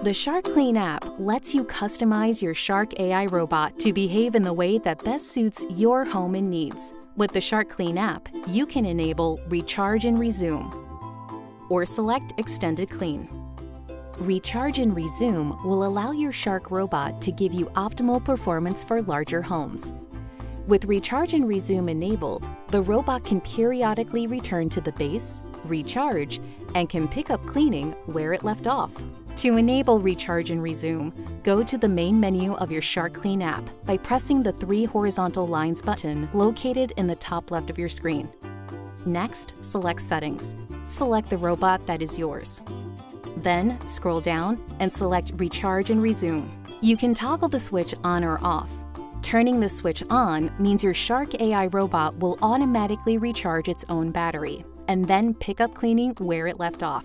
The SharkClean app lets you customize your Shark AI robot to behave in the way that best suits your home and needs. With the SharkClean app, you can enable Recharge and Resume or select Extended Clean. Recharge and Resume will allow your Shark robot to give you optimal performance for larger homes. With Recharge and Resume enabled, the robot can periodically return to the base, recharge, and can pick up cleaning where it left off. To enable Recharge and Resume, go to the main menu of your SharkClean app by pressing the 3 horizontal lines button located in the top left of your screen. Next, select Settings. Select the robot that is yours. Then, scroll down and select Recharge and Resume. You can toggle the switch on or off. Turning the switch on means your Shark AI robot will automatically recharge its own battery and then pick up cleaning where it left off.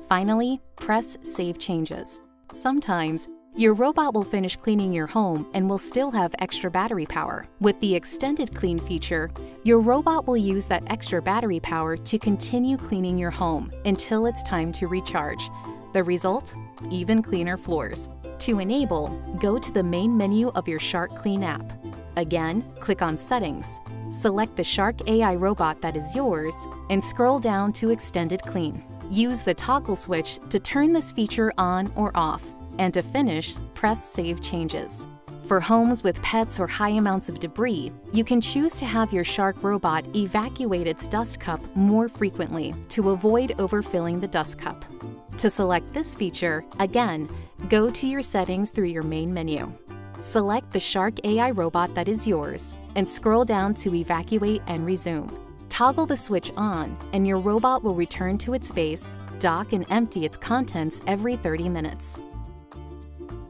Finally, press Save Changes. Sometimes, your robot will finish cleaning your home and will still have extra battery power. With the Extended Clean feature, your robot will use that extra battery power to continue cleaning your home until it's time to recharge. The result? Even cleaner floors. To enable, go to the main menu of your SharkClean app. Again, click on Settings. Select the Shark AI robot that is yours and scroll down to Extended Clean. Use the toggle switch to turn this feature on or off, and to finish, press Save Changes. For homes with pets or high amounts of debris, you can choose to have your Shark robot evacuate its dust cup more frequently to avoid overfilling the dust cup. To select this feature, again, go to your settings through your main menu. Select the Shark AI robot that is yours and scroll down to Evacuate and Resume. Toggle the switch on and your robot will return to its base, dock and empty its contents every 30 minutes.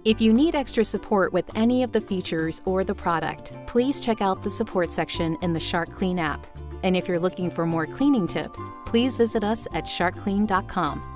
If you need extra support with any of the features or the product, please check out the support section in the SharkClean app. And if you're looking for more cleaning tips, please visit us at SharkClean.com.